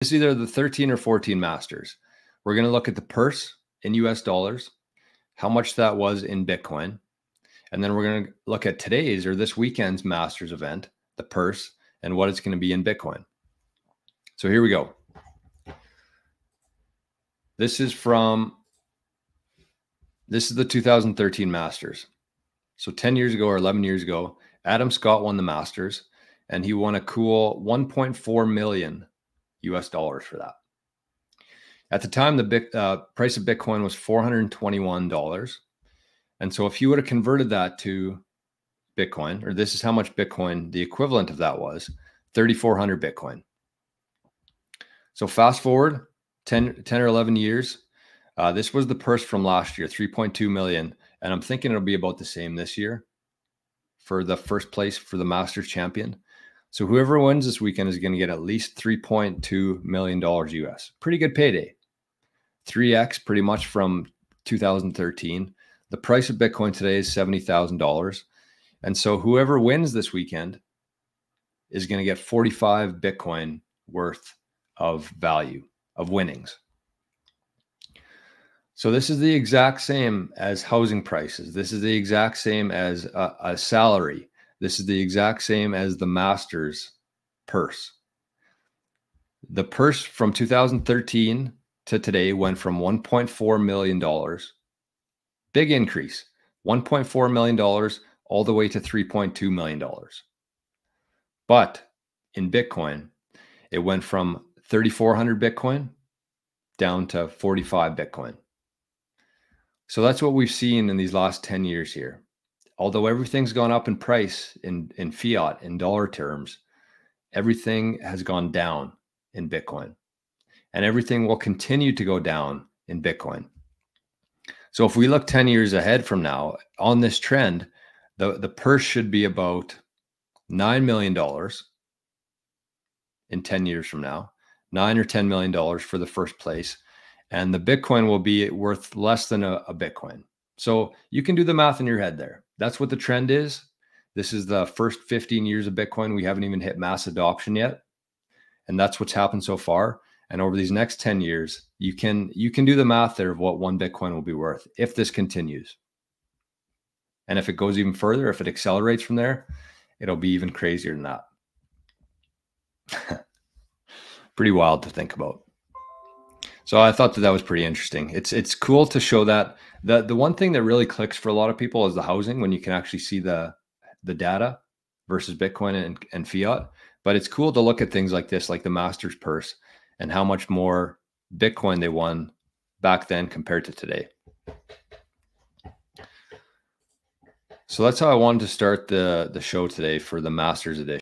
It's either the 13 or 14 Masters. We're going to look at the purse in US dollars, how much that was in Bitcoin. And then we're going to look at today's or this weekend's Masters event, the purse, and what it's going to be in Bitcoin. So here we go. This is the 2013 Masters. So 10 years ago or 11 years ago, Adam Scott won the Masters, and he won a cool 1.4 million US dollars for that. At the time, the price of Bitcoin was $421. And so if you would have converted that to Bitcoin, or this is how much Bitcoin, the equivalent of that was 3,400 Bitcoin. So fast forward 10 or 11 years, this was the purse from last year, 3.2 million. And I'm thinking it'll be about the same this year for the first place for the Masters champion. So whoever wins this weekend is going to get at least $3.2 million US. Pretty good payday. 3x pretty much from 2013. The price of Bitcoin today is $70,000. And so whoever wins this weekend is going to get 45 Bitcoin worth of value, of winnings. So this is the exact same as housing prices. This is the exact same as a salary. This is the exact same as the Masters purse. The purse from 2013 to today went from $1.4 million. Big increase, $1.4 million all the way to $3.2 million. But in Bitcoin, it went from 3,400 Bitcoin down to 45 Bitcoin. So that's what we've seen in these last 10 years here. Although everything's gone up in price in fiat, in dollar terms, everything has gone down in Bitcoin. And everything will continue to go down in Bitcoin. So if we look 10 years ahead from now on this trend, the purse should be about $9 million in 10 years from now, $9 or $10 million for the first place. And the Bitcoin will be worth less than a Bitcoin. So you can do the math in your head there. That's what the trend is. This is the first 15 years of Bitcoin. We haven't even hit mass adoption yet. And that's what's happened so far. And over these next 10 years, you can do the math there of what one Bitcoin will be worth if this continues. And if it goes even further, if it accelerates from there, it'll be even crazier than that. Pretty wild to think about. So I thought that was pretty interesting. It's cool to show that. The one thing that really clicks for a lot of people is the housing, when you can actually see the data versus Bitcoin and fiat. But it's cool to look at things like this, like the Masters purse, and how much more Bitcoin they won back then compared to today. So that's how I wanted to start the show today for the Masters edition.